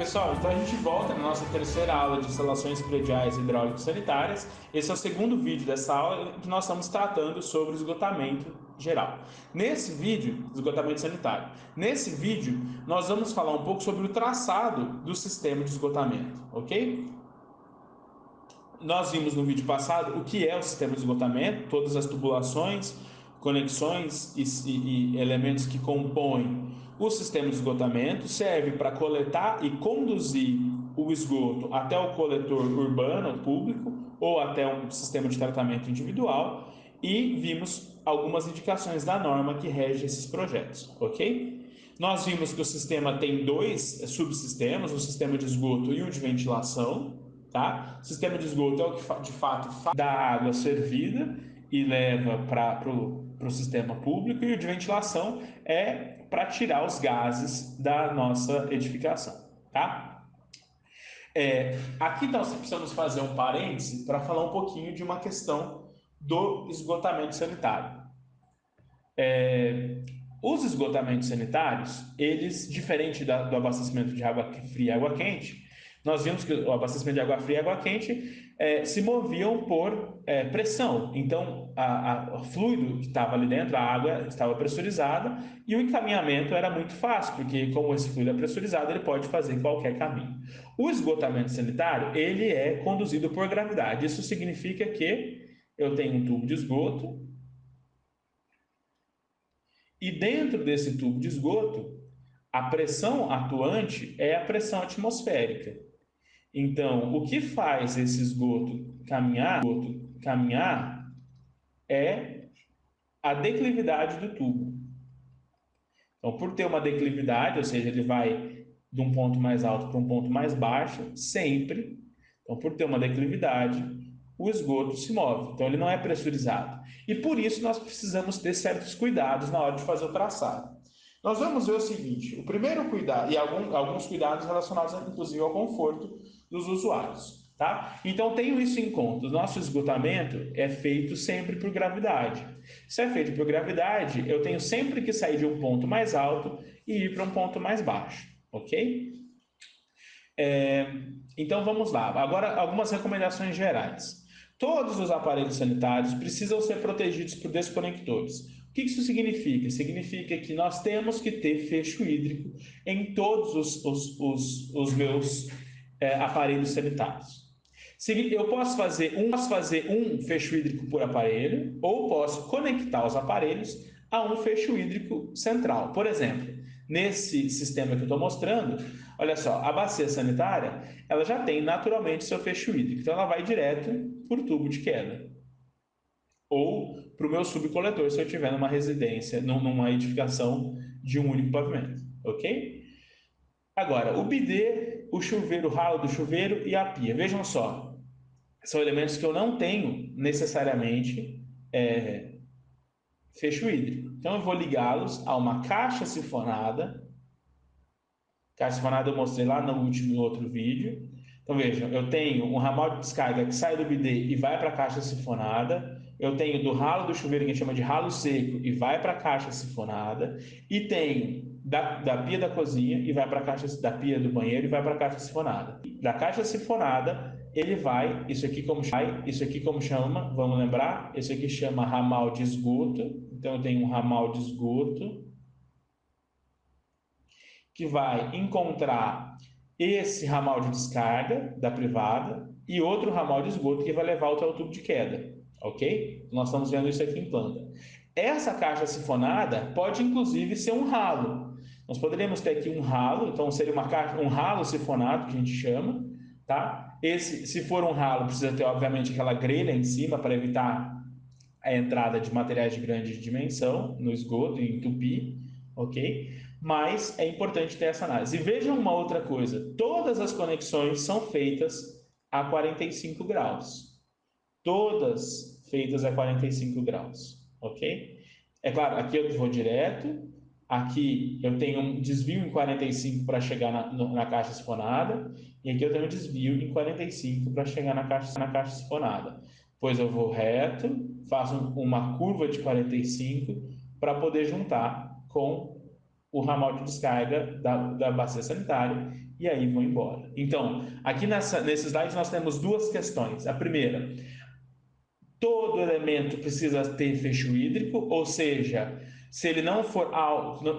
pessoal, então a gente volta na nossa terceira aula de instalações prediais hidráulicas sanitárias. Esse é o segundo vídeo dessa aula que nós estamos tratando sobre esgotamento geral. Nesse vídeo, esgotamento sanitário. Nesse vídeo, nós vamos falar um pouco sobre o traçado do sistema de esgotamento, ok? Nós vimos no vídeo passado o que é o sistema de esgotamento, todas as tubulações, conexões e elementos que compõem o sistema de esgotamento, serve para coletar e conduzir o esgoto até o coletor urbano, público, ou até um sistema de tratamento individual, e vimos algumas indicações da norma que rege esses projetos, ok? Nós vimos que o sistema tem dois subsistemas, o sistema de esgoto e o de ventilação, tá? O sistema de esgoto é o que de fato faz da água servida e leva para o sistema público, e o de ventilação é para tirar os gases da nossa edificação, tá? Aqui nós precisamos fazer um parêntese para falar um pouquinho de uma questão do esgotamento sanitário. Os esgotamentos sanitários, eles, diferente do abastecimento de água fria e água quente, nós vimos que o abastecimento de água fria e água quente se moviam por pressão. Então, o fluido que estava ali dentro, a água estava pressurizada, e o encaminhamento era muito fácil, porque como esse fluido é pressurizado, ele pode fazer qualquer caminho. O esgotamento sanitário, ele é conduzido por gravidade. Isso significa que eu tenho um tubo de esgoto, e dentro desse tubo de esgoto, a pressão atuante é a pressão atmosférica. Então, o que faz esse esgoto caminhar é a declividade do tubo. Então, por ter uma declividade, ou seja, ele vai de um ponto mais alto para um ponto mais baixo, sempre. Então, por ter uma declividade, o esgoto se move. Então, ele não é pressurizado. E por isso nós precisamos ter certos cuidados na hora de fazer o traçado. Nós vamos ver o seguinte: o primeiro cuidado, e alguns cuidados relacionados, inclusive, ao conforto dos usuários. Tá? Então, tenho isso em conta. O nosso esgotamento é feito sempre por gravidade. Se é feito por gravidade, eu tenho sempre que sair de um ponto mais alto e ir para um ponto mais baixo. Ok? Então, vamos lá. Agora, algumas recomendações gerais. Todos os aparelhos sanitários precisam ser protegidos por desconectores. O que isso significa? Significa que nós temos que ter fecho hídrico em todos os meus aparelhos sanitários. Eu posso fazer um fecho hídrico por aparelho, ou posso conectar os aparelhos a um fecho hídrico central. Por exemplo, nesse sistema que eu estou mostrando, olha só, a bacia sanitária, ela já tem naturalmente seu fecho hídrico, então ela vai direto por tubo de queda. Ou para o meu subcoletor, se eu estiver numa residência, numa edificação de um único pavimento, ok? Agora, o bidê, o chuveiro, o ralo do chuveiro e a pia. Vejam só, são elementos que eu não tenho necessariamente fecho hídrico. Então eu vou ligá-los a uma caixa sifonada. Caixa sifonada eu mostrei lá no outro vídeo. Então vejam, eu tenho um ramal de descarga que sai do bidê e vai para a caixa sifonada. Eu tenho do ralo do chuveiro, que a gente chama de ralo seco, e vai para a caixa sifonada. E tenho da pia da cozinha e vai para a caixa da pia do banheiro e vai para a caixa sifonada. Da caixa sifonada, ele vai, isso aqui como chama, vamos lembrar, isso aqui chama ramal de esgoto. Então eu tenho um ramal de esgoto que vai encontrar esse ramal de descarga da privada e outro ramal de esgoto que vai levar até o tubo de queda, ok? Nós estamos vendo isso aqui em planta. Essa caixa sifonada pode inclusive ser um ralo. Nós poderíamos ter aqui um ralo, então seria um ralo sifonado, que a gente chama, tá? Se for um ralo, precisa ter obviamente aquela grelha em cima para evitar a entrada de materiais de grande dimensão no esgoto e entupir, ok? Mas é importante ter essa análise. E vejam uma outra coisa: todas as conexões são feitas a 45 graus. Todas feitas a 45 graus, ok? É claro, aqui eu vou direto, aqui eu tenho um desvio em 45 para chegar na caixa sifonada, e aqui eu tenho um desvio em 45 para chegar na caixa sifonada. Depois eu vou reto, faço uma curva de 45 para poder juntar com o ramal de descarga da bacia sanitária e aí vão embora. Então, aqui nesse slide nós temos duas questões. A primeira, todo elemento precisa ter fecho hídrico, ou seja, se ele não for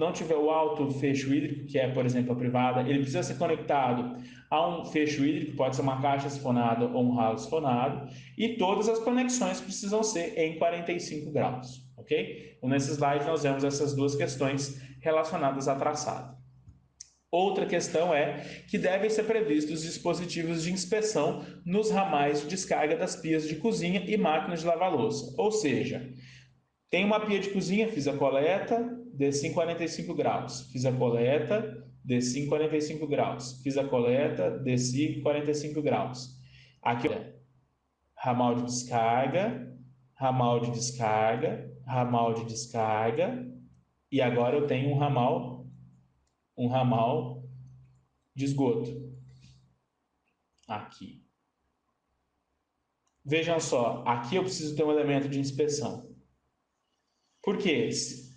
não tiver o alto fecho hídrico, que é, por exemplo, a privada, ele precisa ser conectado a um fecho hídrico, pode ser uma caixa sifonada ou um ralo sifonado, e todas as conexões precisam ser em 45 graus, ok? Então, nesse slide nós vemos essas duas questões relacionadas a traçado. Outra questão é que devem ser previstos dispositivos de inspeção nos ramais de descarga das pias de cozinha e máquinas de lavar louça. Ou seja, tem uma pia de cozinha, fiz a coleta, desci em 45 graus. Fiz a coleta, desci em 45 graus. Fiz a coleta, desci em 45 graus. Aqui, olha, ramal de descarga, ramal de descarga, ramal de descarga. E agora eu tenho um ramal de esgoto aqui. Vejam só, aqui eu preciso ter um elemento de inspeção. Por quê?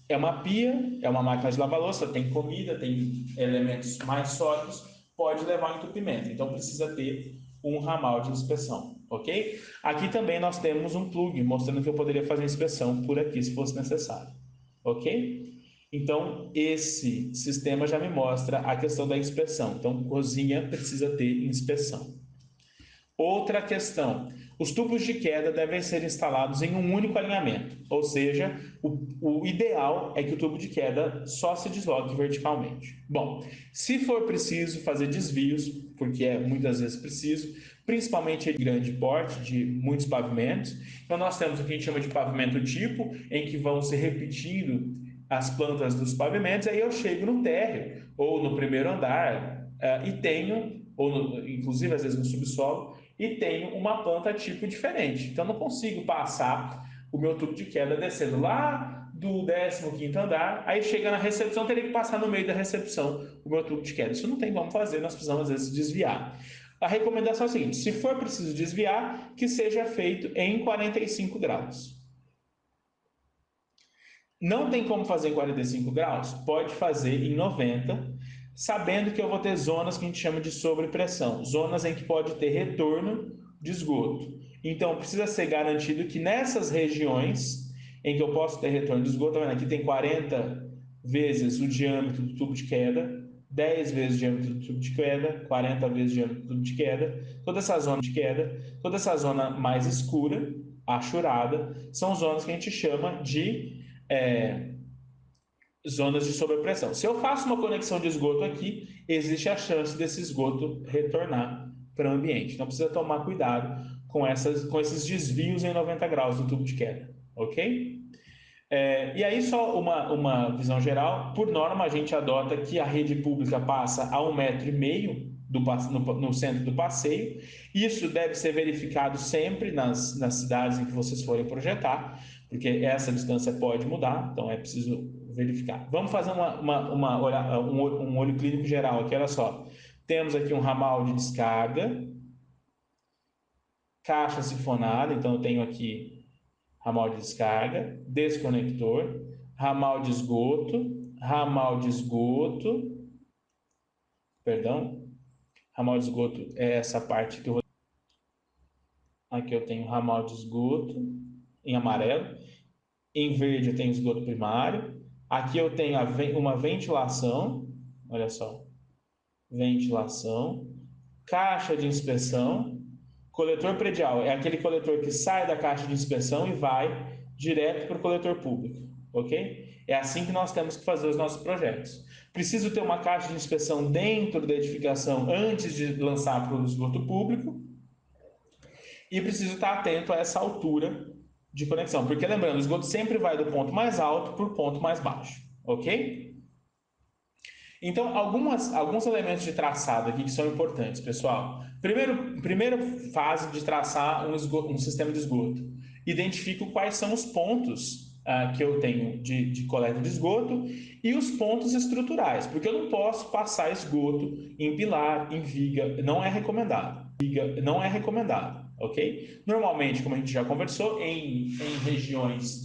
É uma pia, é uma máquina de lavar louça, tem comida, tem elementos mais sólidos, pode levar ao entupimento. Então precisa ter um ramal de inspeção, ok? Aqui também nós temos um plug, mostrando que eu poderia fazer inspeção por aqui se fosse necessário, ok? Então, esse sistema já me mostra a questão da inspeção. Então, cozinha precisa ter inspeção. Outra questão, os tubos de queda devem ser instalados em um único alinhamento, ou seja, o ideal é que o tubo de queda só se desloque verticalmente. Bom, se for preciso fazer desvios, porque é muitas vezes preciso, principalmente de grande porte, de muitos pavimentos, então nós temos o que a gente chama de pavimento tipo, em que vão se repetindo as plantas dos pavimentos, aí eu chego no térreo ou no primeiro andar e tenho, inclusive às vezes no subsolo, e tenho uma planta tipo diferente. Então não consigo passar o meu tubo de queda descendo lá do 15º andar, aí chega na recepção, teria que passar no meio da recepção o meu tubo de queda. Isso não tem como fazer, nós precisamos às vezes desviar. A recomendação é a seguinte, se for preciso desviar, que seja feito em 45 graus. Não tem como fazer em 45 graus? Pode fazer em 90, sabendo que eu vou ter zonas que a gente chama de sobrepressão, zonas em que pode ter retorno de esgoto. Então, precisa ser garantido que nessas regiões em que eu posso ter retorno de esgoto, tá vendo? Aqui tem 40 vezes o diâmetro do tubo de queda, 10 vezes o diâmetro do tubo de queda, 40 vezes o diâmetro do tubo de queda, toda essa zona de queda, toda essa zona mais escura, achurada, são zonas que a gente chama de zonas de sobrepressão. Se eu faço uma conexão de esgoto aqui, existe a chance desse esgoto retornar para o ambiente. Então precisa tomar cuidado com esses desvios em 90 graus do tubo de queda, ok? E aí só uma visão geral, por norma a gente adota que a rede pública passa a 1,5 m no centro do passeio. Isso deve ser verificado sempre nas cidades em que vocês forem projetar, porque essa distância pode mudar, então é preciso verificar. Vamos fazer um olho clínico geral aqui, olha só. Temos aqui um ramal de descarga, caixa sifonada, então eu tenho aqui ramal de descarga, desconector, ramal de esgoto, perdão, ramal de esgoto é essa parte que eu vou... Aqui eu tenho ramal de esgoto em amarelo, em verde eu tenho esgoto primário, aqui eu tenho uma ventilação, olha só, ventilação, caixa de inspeção, coletor predial é aquele coletor que sai da caixa de inspeção e vai direto para o coletor público, ok? É assim que nós temos que fazer os nossos projetos. Preciso ter uma caixa de inspeção dentro da edificação antes de lançar para o esgoto público e preciso estar atento a essa altura de conexão, porque lembrando, o esgoto sempre vai do ponto mais alto para o ponto mais baixo, ok? Então, alguns elementos de traçado aqui que são importantes, pessoal. Primeira fase de traçar um sistema de esgoto. Identifico quais são os pontos que eu tenho de coleta de esgoto e os pontos estruturais, porque eu não posso passar esgoto em pilar, em viga, não é recomendado. Viga não é recomendado, ok? Normalmente, como a gente já conversou, em regiões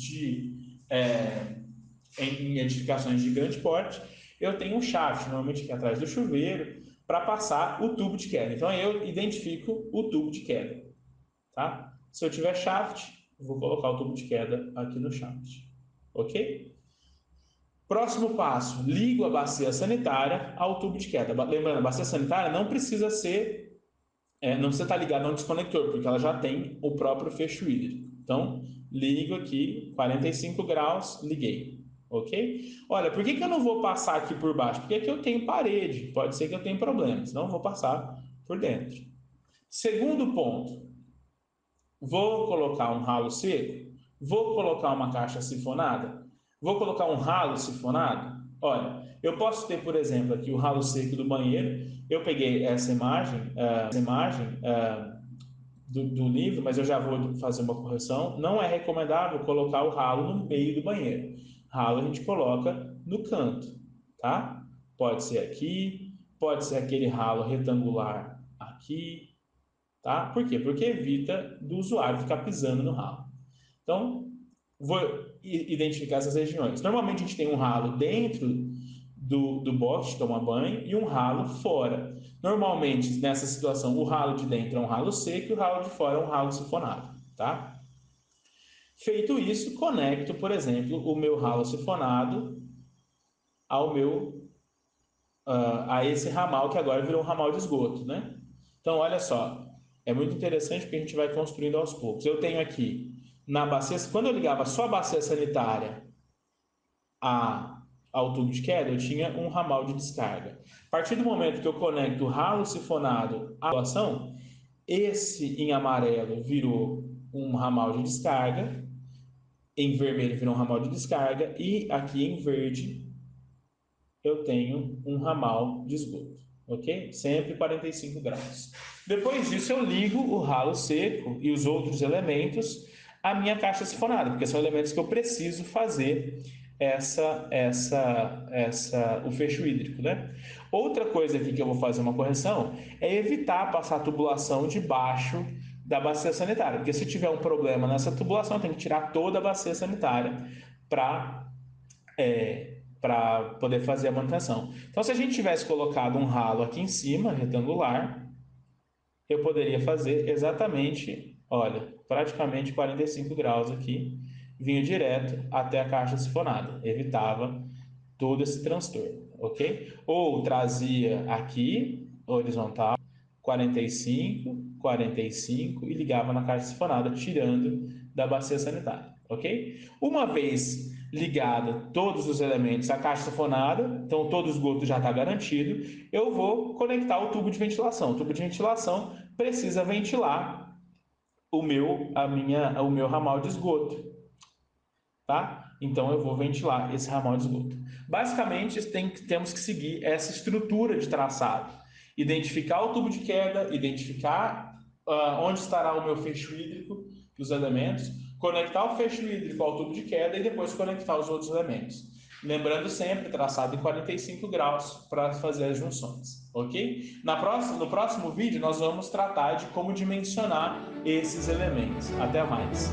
em edificações de grande porte, eu tenho um shaft, normalmente aqui atrás do chuveiro, para passar o tubo de queda. Então eu identifico o tubo de queda, tá? Se eu tiver shaft, vou colocar o tubo de queda aqui no shaft, ok? Próximo passo, ligo a bacia sanitária ao tubo de queda. Lembrando, a bacia sanitária não precisa estar ligada a um desconector, porque ela já tem o próprio fecho hídrico. Então, ligo aqui, 45 graus, liguei, ok? Olha, por que eu não vou passar aqui por baixo? Porque aqui eu tenho parede, pode ser que eu tenha problemas, não vou passar por dentro. Segundo ponto, vou colocar um ralo seco? Vou colocar uma caixa sifonada? Vou colocar um ralo sifonado? Olha, eu posso ter, por exemplo, aqui o ralo seco do banheiro. Eu peguei essa imagem do livro, mas eu já vou fazer uma correção. Não é recomendável colocar o ralo no meio do banheiro. Ralo a gente coloca no canto, tá? Pode ser aqui, pode ser aquele ralo retangular aqui, tá? Por quê? Porque evita do usuário ficar pisando no ralo. Então, vou identificar essas regiões. Normalmente a gente tem um ralo dentro do box de tomar banho e um ralo fora. Normalmente, nessa situação, o ralo de dentro é um ralo seco e o ralo de fora é um ralo sifonado, tá? Feito isso, conecto, por exemplo, o meu ralo sifonado a esse ramal que agora virou um ramal de esgoto, né? Então, olha só, é muito interessante porque a gente vai construindo aos poucos. Eu tenho aqui na bacia, quando eu ligava só a bacia sanitária ao tubo de queda, eu tinha um ramal de descarga. A partir do momento que eu conecto o ralo sifonado à doação, esse em amarelo virou um ramal de descarga, em vermelho virou um ramal de descarga e aqui em verde eu tenho um ramal de esgoto, ok? Sempre 45 graus. Depois disso eu ligo o ralo seco e os outros elementos à minha caixa sifonada, porque são elementos que eu preciso fazer o fecho hídrico, né? Outra coisa aqui que eu vou fazer uma correção é evitar passar a tubulação debaixo da bacia sanitária, porque se tiver um problema nessa tubulação, tem que tirar toda a bacia sanitária para poder fazer a manutenção. Então, se a gente tivesse colocado um ralo aqui em cima, retangular, eu poderia fazer exatamente, olha, praticamente 45 graus aqui, vinha direto até a caixa sifonada, evitava todo esse transtorno, ok? Ou trazia aqui, horizontal, 45, 45 e ligava na caixa sifonada, tirando da bacia sanitária, ok? Uma vez ligado todos os elementos à caixa sifonada, então todo o esgoto já está garantido, eu vou conectar o tubo de ventilação. O tubo de ventilação precisa ventilar o meu ramal de esgoto, tá? Então eu vou ventilar esse ramal de esgoto. Basicamente, temos que seguir essa estrutura de traçado. Identificar o tubo de queda, identificar onde estará o meu fecho hídrico dos elementos, conectar o fecho hídrico ao tubo de queda e depois conectar os outros elementos. Lembrando sempre, traçado em 45 graus para fazer as junções, ok? No próximo vídeo, nós vamos tratar de como dimensionar esses elementos. Até mais!